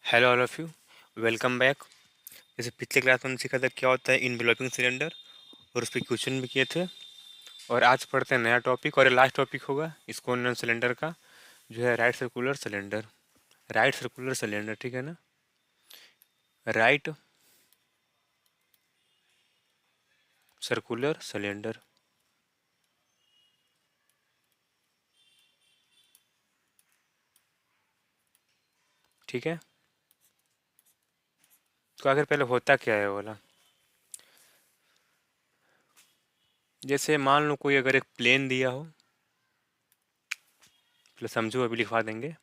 Hello all of you, welcome back. जैसे पिछले class में हमने सीखा था क्या होता है इनवेलपिंग सिलेंडर, और उस पर क्वेश्चन भी किए थे। और आज पढ़ते हैं नया टॉपिक, और ये लास्ट टॉपिक होगा इस कॉन्वेंशन सिलेंडर का, जो है right circular cylinder. Right circular cylinder, ठीक है ना। राइट सर्कुलर सिलेंडर, ठीक है। तो आखिर पहले होता क्या है वाला। जैसे मान लो कोई अगर एक प्लेन दिया हो, पहले समझो अभी लिखवा देंगे।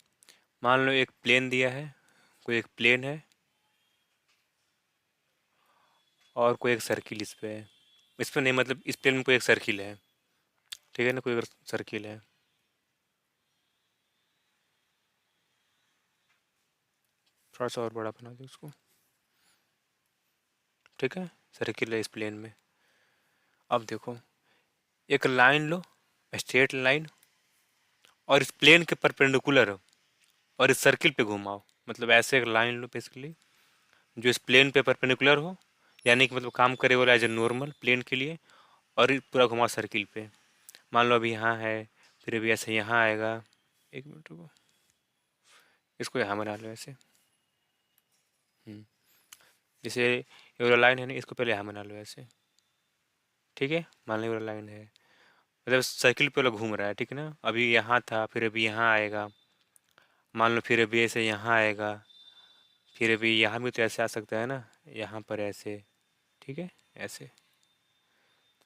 मान लो एक प्लेन दिया है, कोई एक प्लेन है और कोई एक सर्किल इस पे है। इस पे नहीं, मतलब इस प्लेन में कोई एक सर्किल है, ठीक है ना। कोई अगर सर्किल है, थोड़ा सा और बड़ा बना दो उसको, ठीक है। सर्किल है इस प्लेन में। अब देखो, एक लाइन लो, स्ट्रेट लाइन, और इस प्लेन के परपेंडिकुलर, और इस सर्किल पे घुमाओ। मतलब ऐसे एक लाइन लो बेसिकली, जो इस प्लेन पे परपेंडिकुलर हो, यानी कि मतलब काम करे वाला एज ए नॉर्मल प्लेन के लिए, और ये पूरा घुमाओ सर्किल पे। मान लो अभी यहाँ है, फिर अभी ऐसे यहाँ आएगा। एक मिनट रुको, इसको यहाँ बना लो ऐसे। हम्म, जैसे ये वाला लाइन है ना, इसको पहले यहाँ बना लो ऐसे, ठीक है। मान लो ये वाला लाइन है, मतलब सर्किल पे लोग घूम रहा है, ठीक है ना। अभी यहाँ था, फिर अभी यहाँ आएगा। मान लो फिर अभी ऐसे यहाँ आएगा, फिर अभी यहाँ भी तो ऐसे आ सकता है ना, यहाँ पर ऐसे, ठीक है। ऐसे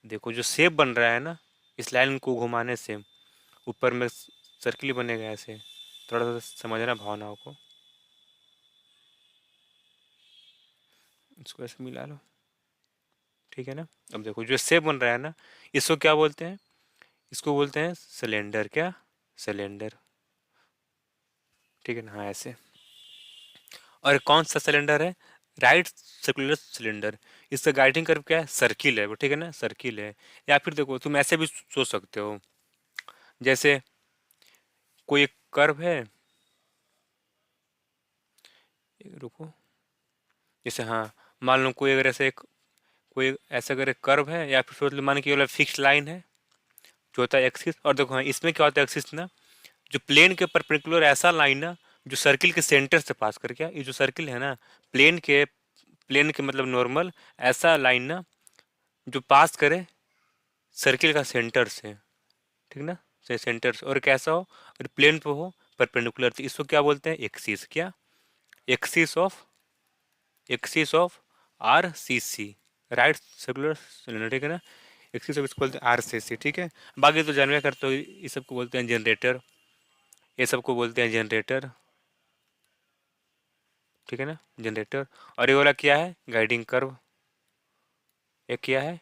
देखो जो शेप बन रहा है ना, इस लाइन को घुमाने से ऊपर में सर्किल बनेगा ऐसे। थोड़ा सा समझना भावनाओं को, इसको ऐसे मिला लो, ठीक है ना। अब देखो जो शेप बन रहा है ना, इसको क्या बोलते हैं? इसको बोलते हैं सिलेंडर। क्या? सिलेंडर, ठीक है ना। हाँ ऐसे। और कौन सा सिलेंडर है? Right circular cylinder. इसका गाइडिंग कर्व क्या है? सर्किल है वो, ठीक है ना, सर्किल है। या फिर देखो तुम ऐसे भी सोच सकते हो, जैसे कोई एक कर्व है, रुको, जैसे हाँ, मान लो कोई अगर ऐसे एक, कोई ऐसा अगर एक कर्व है, या फिर सोच लो मान के वाला फिक्स लाइन है जो होता है एक्सिस। और देखो हाँ, इसमें क्या होता है एक्सिस ना, जो प्लेन के परपेंडिकुलर ऐसा लाइन ना, जो सर्किल के सेंटर से पास कर गया। ये जो सर्किल है ना, प्लेन के मतलब नॉर्मल ऐसा लाइन ना, जो पास करे सर्किल का सेंटर से, ठीक ना, से सेंटर से, और कैसा हो, और प्लेन पे हो परपेंडिकुलर, तो इसको क्या बोलते हैं? एक्सिस। क्या? Axis of R C C, right circular cylinder, ठीक है ना। एक्सिस ऑफ इसको बोलते हैं आर सी सी, ठीक है। बाकी तो जानवे करते हो, ये सबको बोलते हैं जनरेटर, ये सबको बोलते हैं जनरेटर, ठीक है ना, जनरेटर। और ये वाला क्या है? Guiding curve. ये क्या है?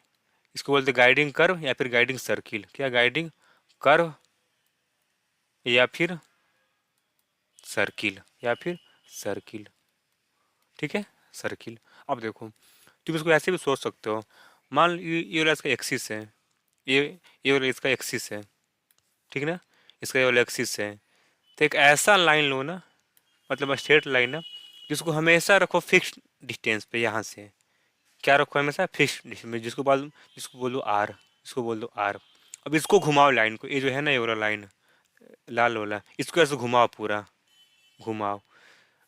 इसको बोलते हैं गाइडिंग कर्व या फिर गाइडिंग सर्किल। क्या? गाइडिंग कर्व या फिर सर्किल, या फिर सर्किल, ठीक है, सर्किल। अब देखो तुम इसको ऐसे भी सोच सकते हो, मान लो ये वाला इसका एक्सिस है, ये ये वाला इसका एक्सिस है, ठीक है ना। इसका ये वाला एक्सिस है, तो एक ऐसा लाइन लो ना, मतलब स्ट्रेट लाइन ना, जिसको हमेशा रखो फिक्स डिस्टेंस पे यहाँ से। क्या रखो? हमेशा फिक्स डिस्टेंस में, जिसको बोलो आर, इसको बोल दो आर। अब इसको घुमाओ लाइन को, ये जो है ना ये वाला लाइन लाल वाला, इसको ऐसे घुमाओ पूरा, घुमाओ,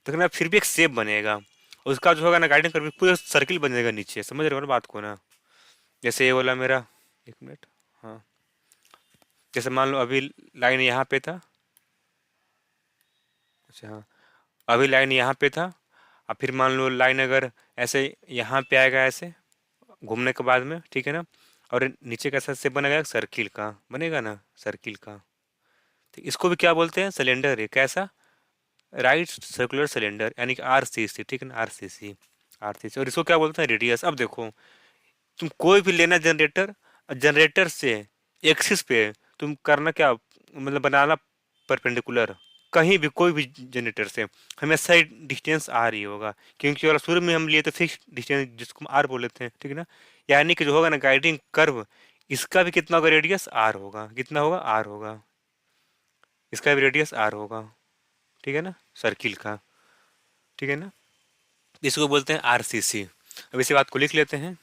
तो ना फिर भी एक शेप बनेगा। उसका जो होगा ना गाइडिंग कर पूरा सर्किल बनेगा नीचे, समझ रहे हो ना बात को ना। जैसे ये वाला मेरा, एक मिनट, हाँ, जैसे मान लो अभी लाइन यहाँ पे था, अच्छा हाँ, अभी लाइन यहाँ पे था। अब फिर मान लो लाइन अगर ऐसे यहाँ पे आएगा ऐसे घूमने के बाद में, ठीक है ना। और नीचे कैसा शेप बनेगा? सर्किल का बनेगा ना, सर्किल का। तो इसको भी क्या बोलते हैं? सिलेंडर है। कैसा? राइट सर्कुलर सिलेंडर, यानी कि आर सी सी, ठीक है ना, are C C, are C सी। और इसको क्या बोलते हैं? रेडियस। अब देखो तुम कोई भी लेना जनरेटर, जनरेटर से एक्सिस पे तुम करना क्या, मतलब बनाना परपेंडिकुलर, कहीं भी कोई भी जनरेटर से हमेशा ही डिस्टेंस आर ही होगा, क्योंकि और शुरू में हम लिए तो फिक्स डिस्टेंस जिसको हम आर बोले थे, ठीक है ना। यानी कि जो होगा ना गाइडिंग कर्व, इसका भी कितना होगा? रेडियस आर होगा। कितना होगा? आर होगा। इसका भी रेडियस आर होगा, ठीक है ना, सर्किल का। ठीक है ना। इसको बोलते हैं आरसीसी। अब इसी बात को लिख लेते हैं।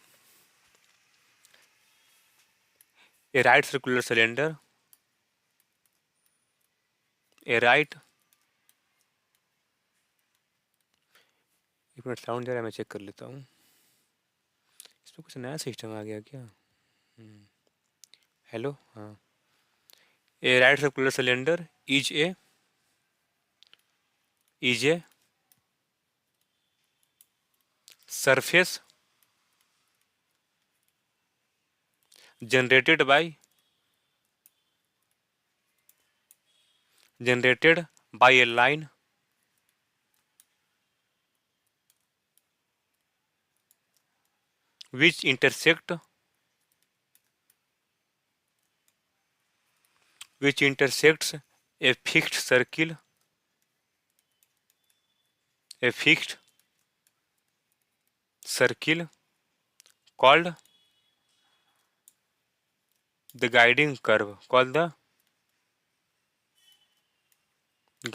ए राइट सर्कुलर सिलेंडर, ए राइट, एक मिनट साउंड जा रहा है, मैं चेक कर लेता हूँ। इसमें कुछ नया सिस्टम आ गया क्या? हेलो, हाँ। A right circular cylinder is a surface generated by a line which intersects a fixed circle a fixed circle called the guiding curve,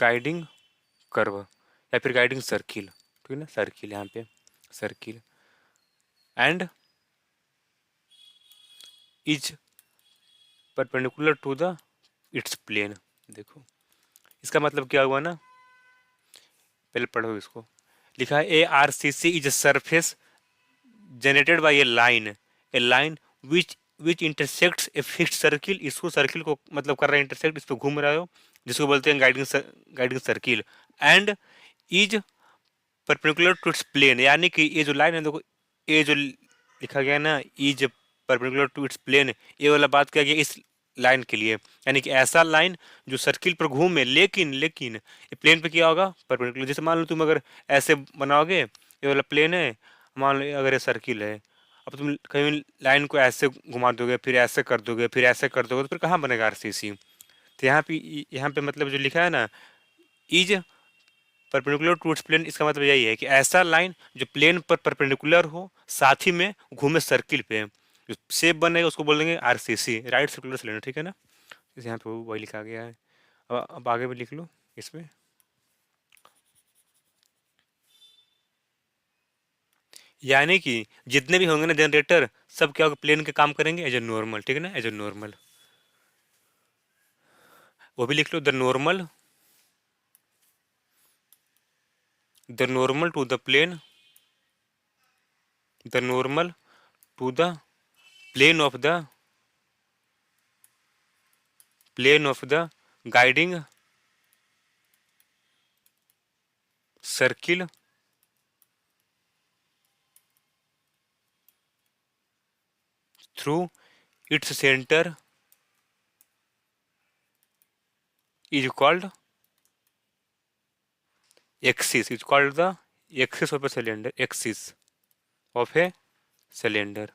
guiding curve या फिर guiding circle, ठीक है ना, सर्किल यहाँ पे, circle, and is perpendicular to the its plane. देखो इसका मतलब क्या हुआ ना, पहले पढ़ो इसको। लिखा है A R C C is a surface generated by a line which intersects a fixed circle. इसको सर्किल को मतलब कर रहा है इंटरसेक्ट, इस पर घूम रहा हो, जिसको बोलते हैं guiding circle, and is perpendicular to its plane. यानी कि ये जो लाइन है, देखो ये जो लिखा गया ना, is perpendicular to its plane, ये वाला बात क्या गया इस लाइन के लिए। यानी कि ऐसा लाइन जो सर्किल पर घूमे, लेकिन ये प्लेन पे क्या होगा, परपेंडिकुलर। जैसे मान लो तुम अगर ऐसे बनाओगे, ये वाला प्लेन है, मान लो अगर ये सर्किल है, अब तुम कहीं लाइन को ऐसे घुमा दोगे, फिर ऐसे कर दोगे, फिर ऐसे कर दोगे, तो फिर कहाँ बनेगा आरसीसी। तो यहाँ पे मतलब जो लिखा है ना, is perpendicular to its plane, इसका मतलब यही है कि ऐसा लाइन जो प्लेन पर परपेंडिकुलर हो, साथ ही में घूमे सर्किल पे, जो शेप बनेगा उसको बोल देंगे आरसीसी, राइट सर्कुलर सिलेंडर, ठीक है ना। इस यहाँ पे वही लिखा गया है। अब आगे भी लिख लो इसमें। यानी कि जितने भी होंगे ना जनरेटर, सब क्या होगा, प्लेन के काम करेंगे एज ए नॉर्मल, ठीक है ना, एज ए नॉर्मल। वो भी लिख लो, the normal to the plane, the normal to the plane of the guiding circle through its centre is called axis, is called the axis of a cylinder, axis of a cylinder,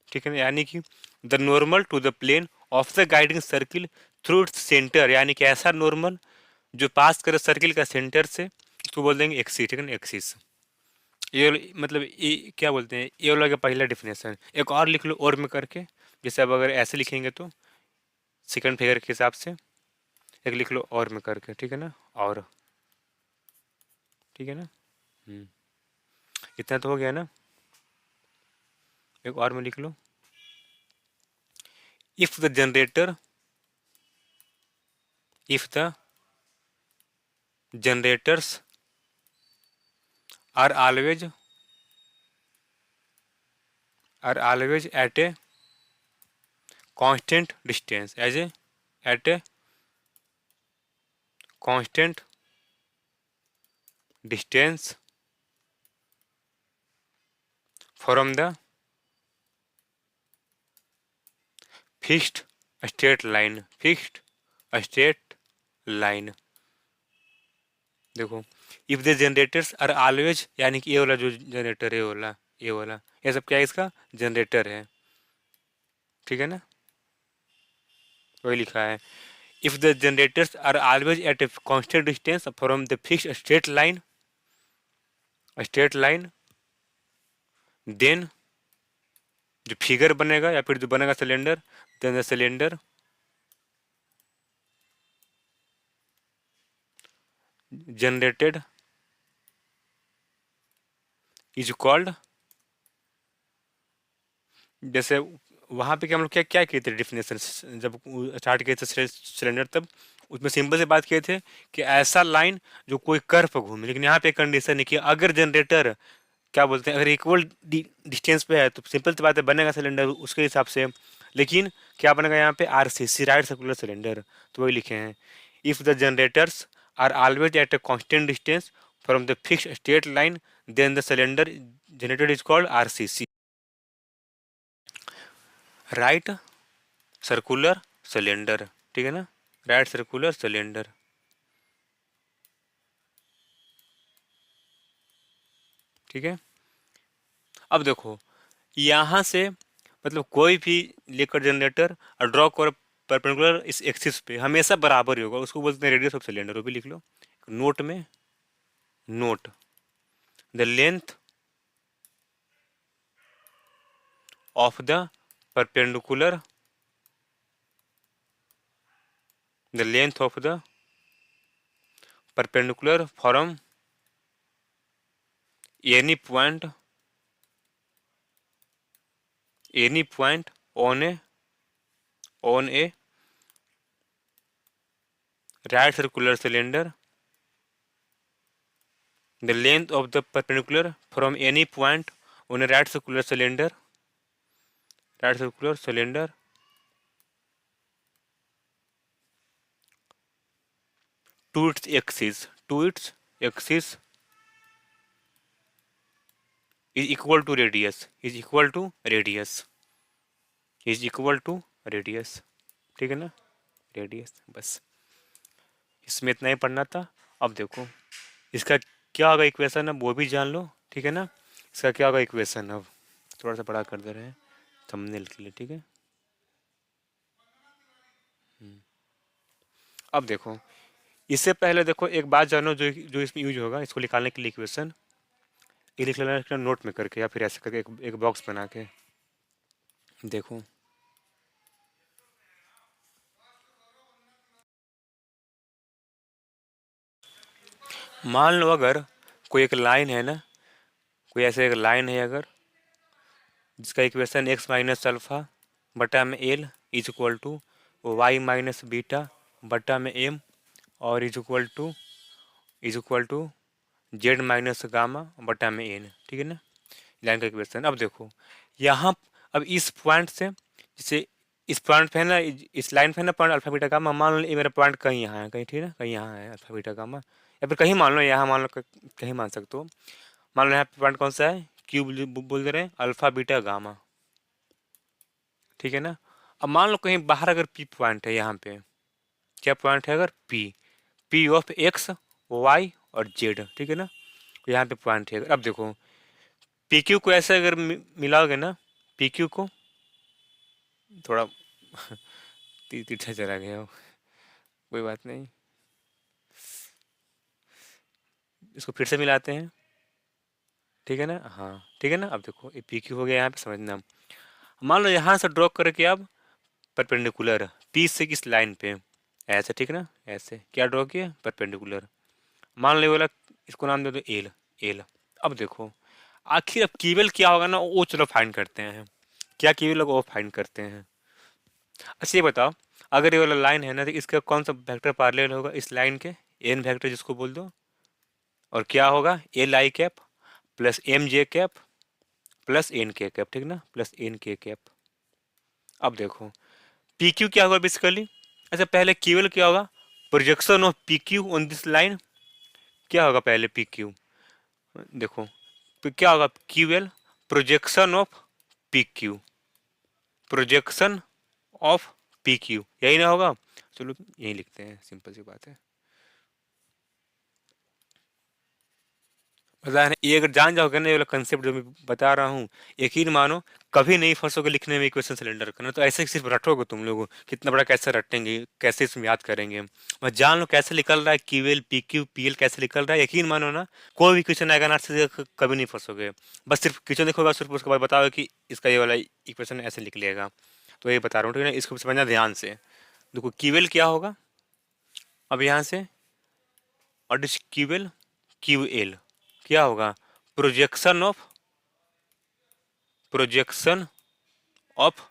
ठीक है ना। यानी कि the normal to the plane of the guiding circle through its centre, यानी कि ऐसा normal जो पास करे सर्किल का सेंटर से, उसको बोल देंगे एक्सिस, ठीक है ना, एक्सिस। ये मतलब ये क्या बोलते हैं, ये वाला का पहला डिफिनेशन। एक और लिख लो और में करके, जैसे अब अगर ऐसे लिखेंगे तो सेकंड फिगर के हिसाब से, एक लिख लो और में करके, ठीक है ना, और, ठीक है ना। इतना तो हो गया ना। एक और में लिख लो, if the generators are always at a constant distance, at a constant distance from the fixed straight line, देखो if the generators are always, यानी कि ये वाला जो जनरेटर है, ये वाला ये सब क्या है, इसका जनरेटर है, ठीक है ना, वही लिखा है। If the generators are always at a constant distance from the fixed straight line then, जो फिगर बनेगा या फिर जो बनेगा cylinder, then the generated is called, जैसे वहाँ पे क्या हम लोग क्या क्या किए थे डिफिनेशन, जब स्टार्ट किए थे सिलेंडर, तब उसमें सिंपल से बात किए थे कि ऐसा लाइन जो कोई कर्व पर घूमे। लेकिन यहाँ पे कंडीशन है कि अगर जनरेटर क्या बोलते हैं, अगर इक्वल डिस्टेंस पे है तो सिंपल सी बात है बनेगा सिलेंडर उसके हिसाब से। लेकिन क्या बनेगा यहाँ पे, आरसीसी, राइट सर्कुलर सिलेंडर, तो वही लिखे हैं। If the generators are always at a constant distance from the fix straight line then the cylinder generated is called RCC, right circular cylinder. ठीक है ना, राइट सर्कुलर सिलेंडर। ठीक है, अब देखो यहाँ से मतलब कोई भी लेकर जनरेटर और ड्रॉ कर परपेंडिकुलर इस एक्सिस पे हमेशा बराबर ही होगा, उसको बोलते हैं रेडियस ऑफ सिलेंडर। वो भी लिख लो नोट में, note the length of the perpendicular, the length of the perpendicular from any point, any point on A right circular cylinder, the length of the perpendicular from any point on a right circular cylinder, right circular cylinder to its axis, to its axis is equal to radius, is equal to radius, is equal to radius। ठीक है ना, radius, बस इसमें इतना ही पढ़ना था। अब देखो इसका क्या होगा इक्वेशन, अब वो भी जान लो। ठीक है ना, इसका क्या होगा इक्वेशन, अब थोड़ा सा बड़ा कर दे रहे हैं थंबनेल के लिए। ठीक है, अब देखो इससे पहले देखो एक बात जानो जो जो इसमें यूज होगा इसको निकालने के लिए इक्वेशन, ये लिख लेना नोट में करके या फिर ऐसे करके एक बॉक्स बना के। देखो मान लो अगर कोई एक लाइन है ना, कोई ऐसे एक लाइन है अगर जिसका इक्वेशन एक्स माइनस अल्फा बटा में L is equal to Y minus beta बटा में एम और is equal to Z minus gamma बटा में एन। ठीक है ना, लाइन का इक्वेशन। अब देखो यहाँ, अब इस पॉइंट से जैसे इस पॉइंट पे है ना, इस लाइन पे है ना पॉइंट अल्फा बीटा गामा, मान लो ये मेरा पॉइंट कहीं यहाँ है, कहीं ठीक है ना, कहीं यहाँ है अल्फा बीटा गामा, या फिर कहीं मान लो यहाँ, मान लो कहीं मान सकते हो। मान लो यहाँ पे पॉइंट कौन सा है, क्यू बोल दे रहे हैं, अल्फा बीटा गामा। ठीक है ना, अब मान लो कहीं बाहर अगर पी पॉइंट है, यहाँ पे क्या पॉइंट है, अगर P, P of X Y और जेड। ठीक है ना, यहाँ पे पॉइंट है। अब देखो पी क्यू को ऐसे अगर मिलाओगे ना, पी क्यू को थोड़ा तिरछा चला गया हो, कोई बात नहीं, इसको फिर से मिलाते हैं। ठीक है ना, हाँ ठीक है ना, अब देखो ये पी क्यू हो गया, यहाँ पे समझना। मान लो यहाँ से ड्रॉ करके अब परपेंडिकुलर पी से किस लाइन पे, ऐसे ठीक है ना, ऐसे क्या ड्रॉ किया, परपेंडिकुलर। मान लो ये वाला, इसको नाम दे दो एल, एल। अब देखो आखिर अब कीवल क्या होगा ना, वो चलो फाइंड करते हैं, क्या कीवल होगा वो फाइंड करते हैं। अच्छा ये बताओ, अगर ये वाला लाइन है ना तो इसका कौन सा वेक्टर पैरेलल होगा इस लाइन के, एन वेक्टर जिसको बोल दो, और क्या होगा, L I cap plus M J cap plus N K cap. ठीक ना, प्लस एन के कैप। अब देखो पी क्यू क्या होगा बेसिकली, अच्छा पहले क्यूएल क्या होगा, projection of P Q on this line. क्या होगा पहले पी क्यू, देखो तो क्या होगा, QL projection of P Q, projection of P Q, यही ना होगा। चलो यही लिखते हैं, सिंपल सी बात है। पता है ये अगर जान जाओगे ना, ये वाला कंसेप्ट जो मैं बता रहा हूँ, यकीन मानो कभी नहीं फंसोगे लिखने में इक्वेशन सिलेंडर करना। तो ऐसे सिर्फ रटोगे तुम लोग, कितना बड़ा कैसे रटेंगे, कैसे इसमें याद करेंगे, बस जान लो कैसे निकल रहा है, QL P Q P L कैसे निकल रहा है। यकीन मानो ना, कोई भी क्वेश्चन आएगा ना से कभी नहीं फंसोगे। बस सिर्फ क्वेश्चन देखोगे, सिर्फ उसके बाद बताओगे कि इसका ये वाला इक्वेशन ऐसे निकलेगा। तो ये बता रहा हूँ ठीक है ना, इसको समझना ध्यान से। देखो क्यूएल क्या होगा, अब यहाँ से और is Q L, Q L क्या होगा, projection of, projection of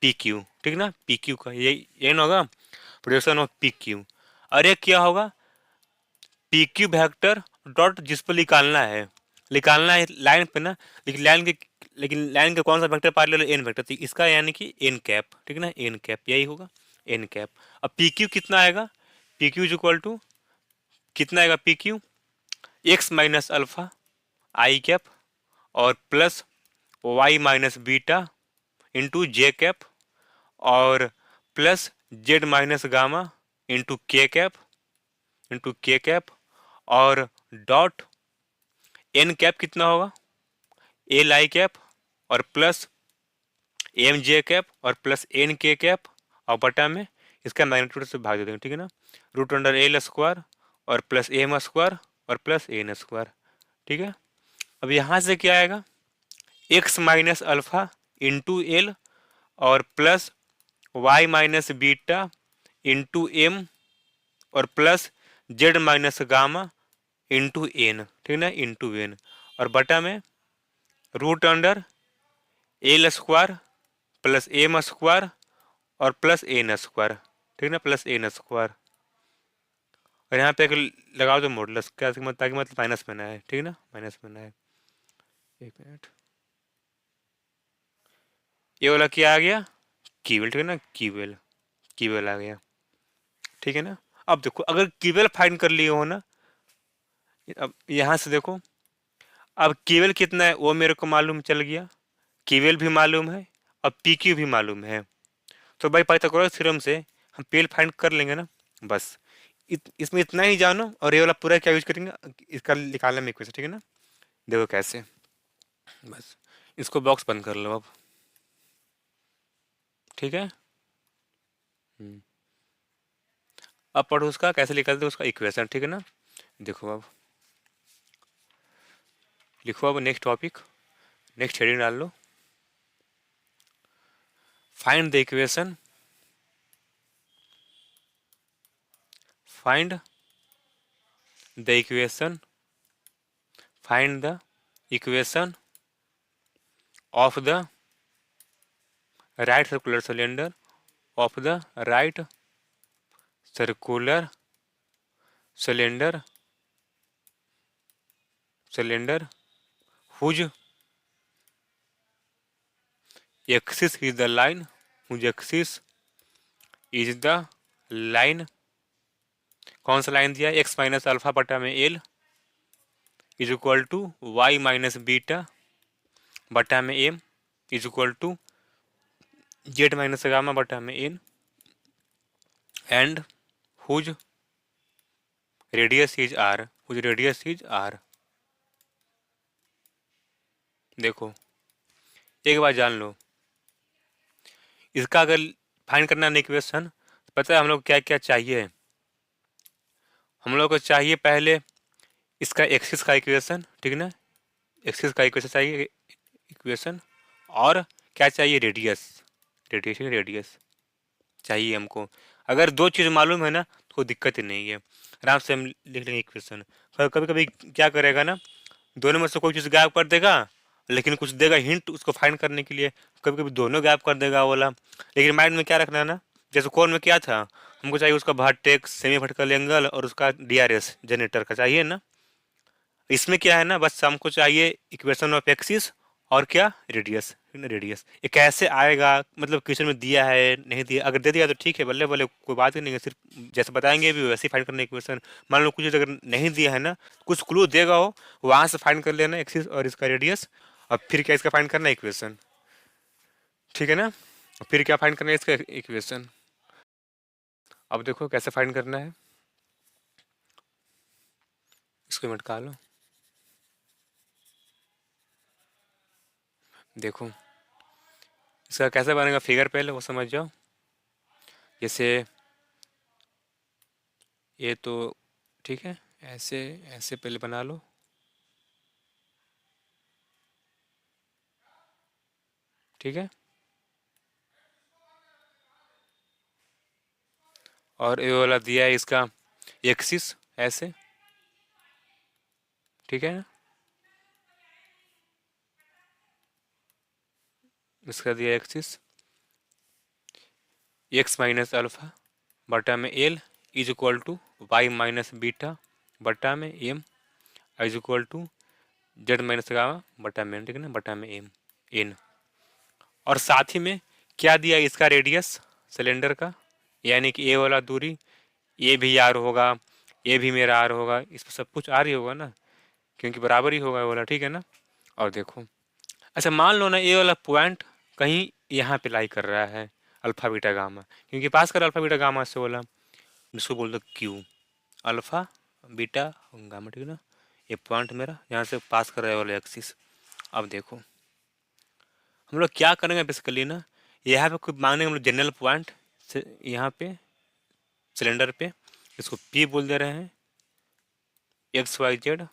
P Q, ठीक ना, पी क्यू का ये ना होगा, प्रोजेक्शन ऑफ पी क्यू। अरे क्या होगा, पी क्यू वेक्टर डॉट जिस पर निकालना है लाइन पे ना, लेकिन लाइन का कौन सा वेक्टर पैरेलल है, एन वेक्टर, तो इसका यानी कि एन कैप, ठीक ना, एन कैप यही होगा, एन कैप। अब पी क्यू कितना आएगा, P Q is equal to कितना आएगा, P Q X minus alpha I cap और plus Y minus beta into J cap और plus Z minus gamma into K cap और डॉट एन कैप कितना होगा, L I cap और plus M J cap और plus N K cap और बटा में इसका मैग्नीट्यूड से भाग दे देंगे, ठीक है ना, रूट अंडर एल स्क्वायर और प्लस एम स्क्वायर और प्लस एन स्क्वायर, ठीक है। अब यहाँ से क्या आएगा, X minus alpha into L और plus Y minus beta into M और plus Z minus gamma into N, ठीक ना, इंटू एन और बटा में root under L square plus M square और प्लस एन स्क्वायर, ठीक ना, प्लस एन स्क्वायर और यहाँ पे एक लगाओ तो मॉडुलस क्या, ताकि मतलब माइनस में ना है, ठीक ना, माइनस में ना है। एक मिनट, ये वाला क्या आ गया, कीवेल, ठीक है ना, कीवेल, कीवेल आ गया, ठीक है ना। अब देखो अगर कीवेल फाइंड कर लिए हो ना, अब यहाँ से देखो, अब कीवेल कितना है वो मेरे को मालूम चल गया, कीवेल भी मालूम है और पी क्यू भी मालूम है, तो भाई पाइथागोरस थ्योरम से हम पीएल फाइंड कर लेंगे ना, बस इसमें इतना ही जानो और ये वाला पूरा क्या यूज करेंगे, इसका निकालने में इक्वेशन, ठीक है ना, देखो कैसे, बस इसको बॉक्स बंद कर लो अब, ठीक है। अब पढ़ो उसका कैसे निकालते उसका इक्वेशन, ठीक है ना, देखो अब लिखो, अब नेक्स्ट टॉपिक, नेक्स्ट हेडिंग डाल लो, find the equation, find the equation, find the equation of the right circular cylinder, of the right circular cylinder, cylinder whose axis is the line, whose axis is the line, कौन सा line दिया है, X minus alpha बटा में L is equal to Y minus beta बटा में M is equal to Z minus gamma बटा में N and whose radius is R, whose radius is R. देखो एक बात जान लो, इसका अगर फाइंड करना है इक्वेशन, पता है हम लोग क्या क्या चाहिए, हम लोग को चाहिए पहले इसका एक्सिस का इक्वेशन, ठीक ना, एक्सिस का इक्वेशन चाहिए, इक्वेशन, और क्या चाहिए, रेडियस, रेडियस चाहिए हमको। अगर दो चीज़ मालूम है ना तो कोई दिक्कत ही नहीं है, आराम से हम लिख लेंगे इक्वेशन। कभी कभी क्या करेगा ना, दोनों में से कोई चीज़ गायब कर देगा लेकिन कुछ देगा हिंट उसको फाइंड करने के लिए, कभी कभी दोनों गायब कर देगा वो वाला, लेकिन माइंड में क्या रखना है ना, जैसे कोण में क्या था, हमको चाहिए उसका वर्टेक्स, सेमी वर्टिकल एंगल और उसका डीआरएस जनरेटर का चाहिए ना, इसमें क्या है ना, बस हमको चाहिए इक्वेशन ऑफ एक्सिस और क्या, रेडियस, रेडियस ये कैसे आएगा, मतलब क्वेश्चन में दिया है नहीं दिया, अगर दे दिया तो ठीक है, बल्ले बल्ले कोई बात ही नहीं है, सिर्फ जैसे बताएंगे भी वैसे ही फाइंड करना इक्वेशन। मान लो कुछ अगर नहीं दिया है ना, कुछ क्लू देगा हो वहां से फाइंड कर लेना एक्सिस और इसका रेडियस, और फिर क्या इसका फाइंड करना इक्वेशन, ठीक है ना, फिर क्या फाइंड करना है इसका इक्वेशन। अब देखो कैसे फाइंड करना है, इसको मटका लो, देखो इसका कैसे बनेगा फिगर, पहले वो समझ जाओ, जैसे ये तो ठीक है, ऐसे ऐसे पहले बना लो, ठीक है, और ये वाला दिया है इसका एक्सिस ऐसे, ठीक है ना। इसका दिया एक्सिस एक्स माइनस अल्फा बटा में L is equal to Y minus beta बटा में M is equal to Z minus gamma बटा में, ठीक है ना, बटा में एम एन। और साथ ही में क्या दिया, इसका रेडियस सिलेंडर का, यानी कि ए वाला दूरी, ए भी आर होगा, ए भी मेरा आर होगा, इस पर सब कुछ आर ही होगा ना, क्योंकि बराबर ही होगा ये वाला, ठीक है ना। और देखो, अच्छा मान लो ना ये वाला पॉइंट कहीं यहाँ पे लाई कर रहा है अल्फा बीटा गामा, क्योंकि पास कर अल्फा बीटा गामा से वाला, जिसको बोल दो क्यू अल्फा बीटा गामा, ठीक है ना। ये पॉइंट मेरा यहाँ से पास कर रहा है वाला एक्सिस। अब देखो हम लोग क्या करेंगे बेसिकली ना, यहाँ पे कोई मानेंगे हम लोग जनरल पॉइंट यहाँ पे सिलेंडर पे, इसको पी बोल दे रहे हैं, एक्स वाई जेड।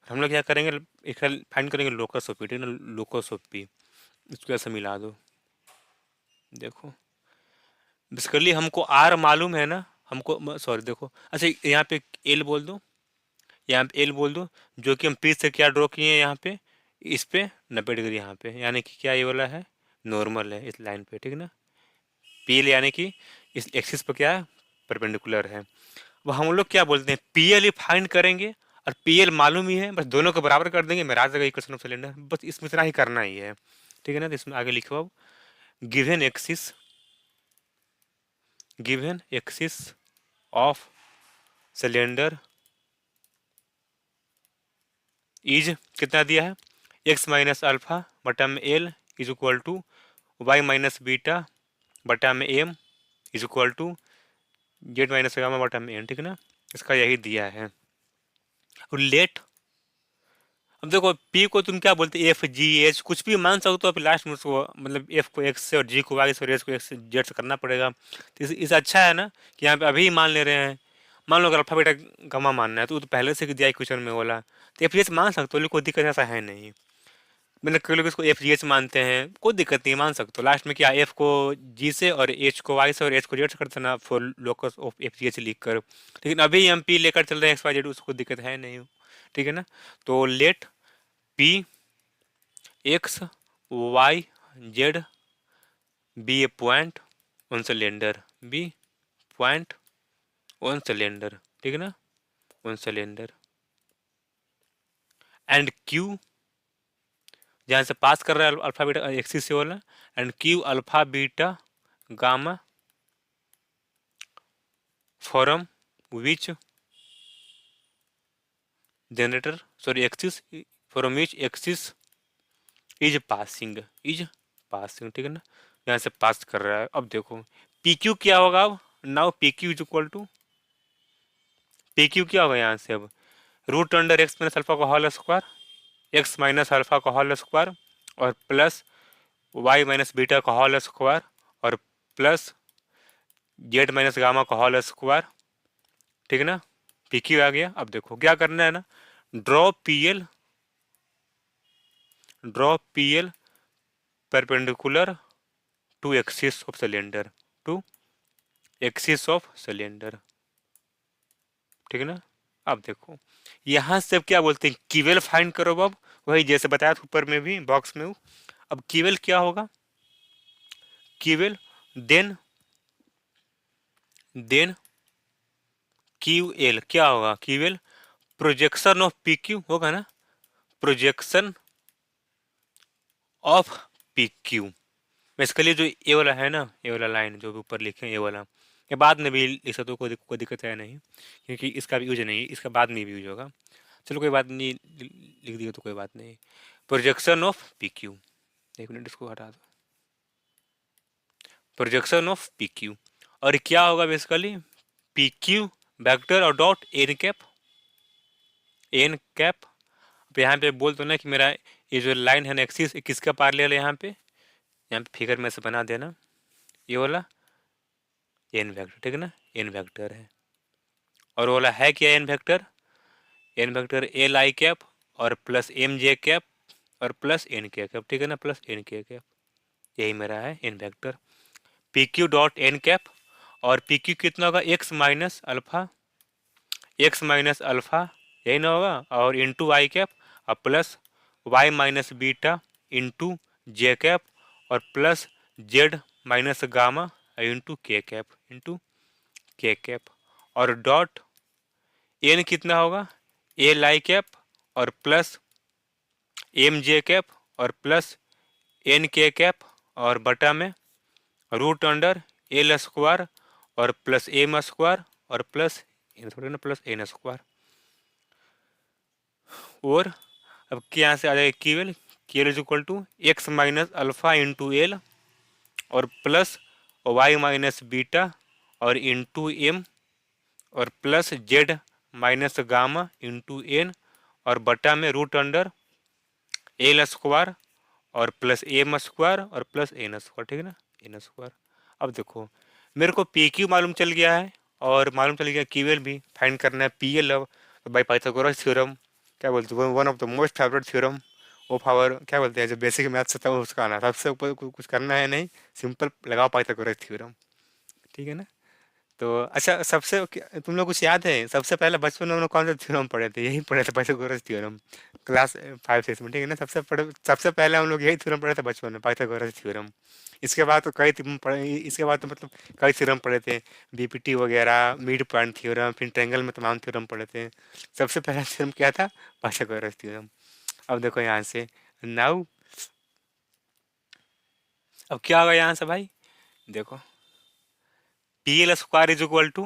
हम लोग क्या करेंगे, एक फाइंड करेंगे लोकस ऑफ पी, ठीक है ना, लोकस ऑफ पी, इसको ऐसे मिला दो। देखो बेसिकली हमको आर मालूम है ना, हमको सॉरी देखो, अच्छा यहाँ पे एल बोल दो, यहाँ पे एल बोल दो, जो कि हम पी से क्या ड्रॉ किए हैं यहाँ पे, इस पे 90 डिग्री यहाँ पे, यानी कि क्या ये वाला है, नॉर्मल है इस लाइन पे, ठीक है ना। पी एल यानी कि इस एक्सिस पर क्या है, परपेंडिकुलर है। वो हम लोग क्या बोलते हैं, पी एल ही फाइंड करेंगे, और पी एल मालूम ही है, बस दोनों को बराबर कर देंगे, मेरा आ जाएगा इक्वेशन ऑफ सिलेंडर, बस इसमें इतना ही करना ही है, ठीक है ना। तो इसमें आगे लिखो अब, given axis of cylinder is कितना दिया है, एक्स माइनस अल्फा बटा में L is equal to Y minus beta बटा में M is equal to Z minus gamma बटा में एन, ठीक है ना। इसका यही दिया है। और लेट, अब देखो पी को तुम क्या बोलते, एफ जी एच कुछ भी मान सकते हो, फिर लास्ट में उसको मतलब एफ को एक्स से और जी को वाई से और एच को एक्स से जेड से करना पड़ेगा। तो इस अच्छा है ना कि यहाँ पे अभी मान ले रहे हैं। मान लो अगर अल्फा बीटा गामा मानना है तो वो तो पहले से दिया क्वेश्चन में बोला, तो एफ जी एच मान सकते हो, लेकिन कोई दिक्कत ऐसा है नहीं। मैंने कई लोग इसको एफ जी एच मानते हैं, कोई दिक्कत नहीं, मान सकते हो। लास्ट में क्या, एफ को जी से और एच को वाई से और एच को जेड से कर देना for locus of F G H लिख कर। लेकिन अभी हम पी लेकर चल रहे हैं एक्स वाई जेड, उसको दिक्कत है नहीं, ठीक है ना। तो let P X Y Z be a point on cylinder, be point on cylinder, ठीक है ना, ऑन सिलेंडर। एंड क्यू जहाँ से पास कर रहा है अल्फा बीटा एक्सिस से वाला, and Q alpha beta gamma from which generator sorry axis from which axis is passing, ठीक है ना, यहाँ से पास कर रहा है। अब देखो पी क्यू क्या होगा, अब now P Q is equal to, P Q क्या होगा यहाँ से, अब root under X minus alpha का whole square, X minus alpha का होल स्क्वायर, और प्लस वाई माइनस बीटा का होल स्क्वायर, और प्लस जेड माइनस गामा का होल स्क्वायर, ठीक है ना। पी क्यू आ गया। अब देखो क्या करना है ना, draw P L perpendicular to axis of cylinder, to axis of cylinder, ठीक है ना। अब देखो यहाँ से अब क्या बोलते हैं, कीवेल फाइंड करो। अब वही जैसे बताया था ऊपर में भी बॉक्स में, अब कीवेल क्या होगा, कीवेल देन क्यू एल क्या होगा, कीवेल प्रोजेक्शन ऑफ पी क्यू होगा ना, प्रोजेक्शन ऑफ पी क्यू। इसके लिए जो ए वाला है ना, ए वाला लाइन जो भी ऊपर लिखे ए वाला, ये बाद में भी लिख सकते हो, कोई दिक्कत है नहीं, क्योंकि इसका भी यूज नहीं, इसका बाद में भी यूज होगा। चलो कोई बात नहीं, लिख दिया तो कोई बात नहीं। प्रोजेक्शन ऑफ पी क्यू, एक मिनट इसको हटा दो, प्रोजेक्शन ऑफ पी क्यू। और क्या होगा बेसिकली, पी क्यू वैक्टर और डॉट एन कैप। अब यहाँ पे बोल दो ना कि मेरा ये जो लाइन है ना एक्सिस, किसका पैरेलल है, यहाँ पे फिगर में से बना देना, ये वाला एन वेक्टर, ठीक है ना, एन वेक्टर है। और वाला है क्या, N vector L I cap और प्लस एम जे कैप और प्लस एन के कैप, ठीक है ना, प्लस एन के कैप, यही मेरा है N vector. P Q dot N cap, और पी क्यू कितना होगा, एक्स माइनस अल्फा यही ना होगा, और इंटू वाई कैप और plus Y minus beta into J cap और plus Z minus gamma into K cap और डॉट एन कितना होगा, ए लाई कैप और प्लस एम जे कैप और प्लस एन के कैप और बटा में रूट अंडर एल स्क्वायर और प्लस एम स्क्वायर और प्लस थोड़ी ना प्लस एन स्क्वायर। और अब क्या से आ जाएगा QL, QL is equal to x minus alpha into L और प्लस वाई माइनस बीटा और इंटू एम और plus Z minus gamma into N और बटा में रूट अंडर एल स्क्वायर और प्लस एम स्क्वायर और प्लस एन स्क्वायर, ठीक है ना, एन स्क्वायर। अब देखो मेरे को पी क्यू मालूम चल गया है और मालूम चल गया क्यू एल भी फाइंड करना है, पी एल अब बाई पाइथागोरस थ्योरम, क्या बोलते हैं, one of the most favourite theorem of our, क्या बोलते हैं, जो बेसिक मैथ्स था उसका आना, सबसे ऊपर कुछ करना है नहीं, सिंपल लगाओ पाइथागोरस थ्योरम, ठीक है ना। तो अच्छा, तुम लोग कुछ याद है सबसे पहले बचपन में हम लोग कौन सा थ्योरम पढ़े थे, यही पढ़े थे पाइथागोरस थ्योरम, क्लास 5 6 में, ठीक है ना। सबसे पहले हम लोग यही थ्योरम पढ़े थे बचपन में, पाइथागोरस थ्योरम। इसके बाद तो कई थ्योरम पढ़े, इसके बाद तो मतलब कई थ्योरम पढ़े थे, बीपीटी वगैरह, मिड पॉइंट थ्योरम, फिर ट्रायंगल में तमाम थ्योरम पढ़े थे। सबसे पहला थ्योरम क्या था, पाइथागोरस थ्योरम। अब देखो यहाँ से नाउ, अब क्या होगा यहाँ से भाई, देखो P L square is equal to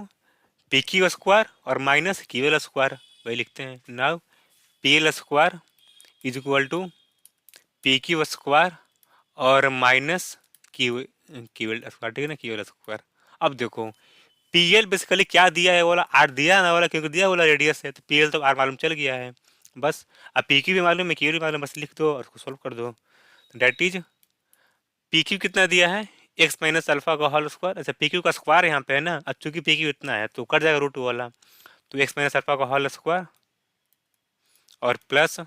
P Q square और माइनस क्यू एल स्क्वायर, वही लिखते हैं। Now P L square is equal to P Q square और minus Q Q L square, ठीक है ना, क्यू एल स्क्वायर। अब देखो पी एल बेसिकली क्या दिया है, बोला आर दिया ना, बोला क्योंकि दिया बोला रेडियस है, तो पी एल तो आर मालूम चल गया है बस। अब पी क्यू भी मालूम है, क्यू भी मालूम, बस लिख दो और उसको सोल्व कर दो। डेट इज पी क्यू कितना दिया है, एक्स माइनस अल्फा का होल स्क्वायर। अच्छा पी क्यू का स्क्वायर यहाँ पे है ना, अब चूंकि पी क्यू इतना है तो कट जाएगा रूट वाला, तो एक्स माइनस अल्फा का होल स्क्वायर और प्लस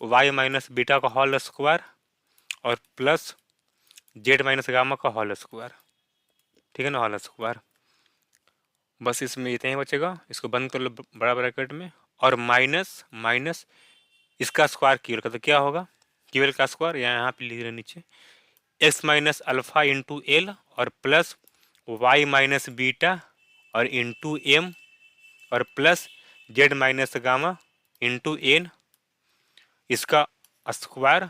वाई माइनस बीटा का होल स्क्वायर और प्लस जेड माइनस गामा का होल स्क्वायर, ठीक है ना, होल स्क्वायर। बस इसमें इतना ही बचेगा, इसको बंद कर लो बड़ा ब्रैकेट में, और माइनस माइनस इसका स्क्वायर क्यूएल का, तो क्या होगा, क्यूएल का स्क्वायर यहाँ पे लिख रहे नीचे, x minus alpha into L और प्लस वाई माइनस बीटा और इंटू एम और plus Z minus gamma into n, इसका स्क्वायर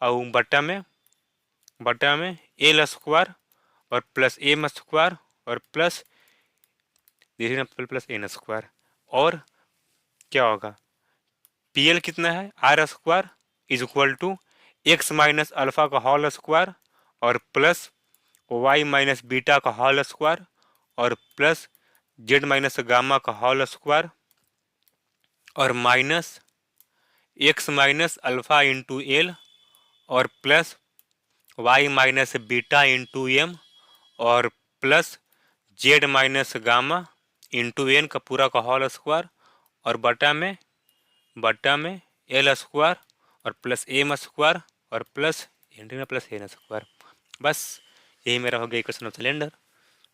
और बटा में एल स्क्वायर और प्लस एम स्क्वायर और प्लस प्लस एन स्क्वायर। और क्या होगा, पी एल कितना है, r square is equal to x minus alpha का होल स्क्वायर और प्लस वाई माइनस बीटा का होल स्क्वायर और प्लस जेड माइनस गामा का होल स्क्वायर और minus X minus alpha into L और plus Y minus beta into M और plus Z minus gamma into N का पूरा का होल स्क्वायर और बटा में एल स्क्वायर और प्लस एम स्क्वायर और प्लस एन स्क्वायर। बस यही मेरा हो गया इक्वेशन ऑफ सिलेंडर,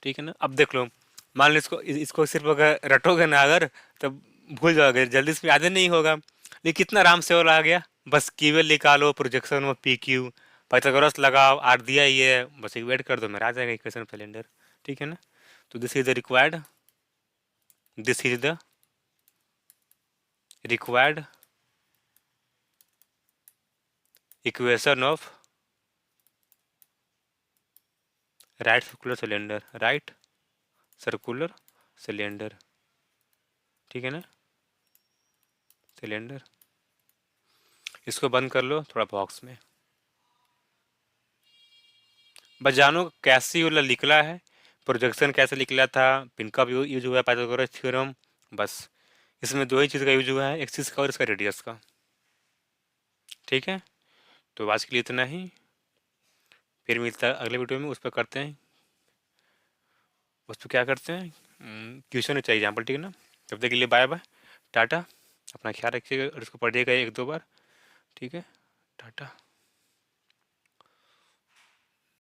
ठीक है ना। अब देख लो, मान लो इसको सिर्फ अगर रटोगे ना अगर, तो भूल जाओगे, जल्दी से याद नहीं होगा, लेकिन कितना आराम से और आ गया। बस कीवेल निकालो, प्रोजेक्शन में पी क्यू, पाइथागोरस लगाओ, आर दिया ही है, बस एक वेट कर दो, मेरा आ जाएगा इक्वेशन ऑफ सिलेंडर, ठीक है ना। तो this is the required equation of right circular cylinder, ठीक है ना, सिलेंडर। इसको बंद कर लो थोड़ा बॉक्स में, बस जानो कैसे वाला निकला है, प्रोजेक्शन कैसे निकला था, पिन का यूज हुआ है, पाइथागोरस थ्योरम, बस इसमें दो ही चीज़ का यूज हुआ है, एक्सिस का और इसका रेडियस का, ठीक है। तो आज के लिए इतना ही, फिर मिलता है अगले वीडियो में, उस पर करते हैं, उस पर क्या करते हैं, क्वेश्चन चाहिए एग्जाम्पल, ठीक है ना। तब तक के लिए बाय बाय, टाटा, अपना ख्याल रखिएगा और इसको पढ़िएगा एक दो बार, ठीक है, टाटा।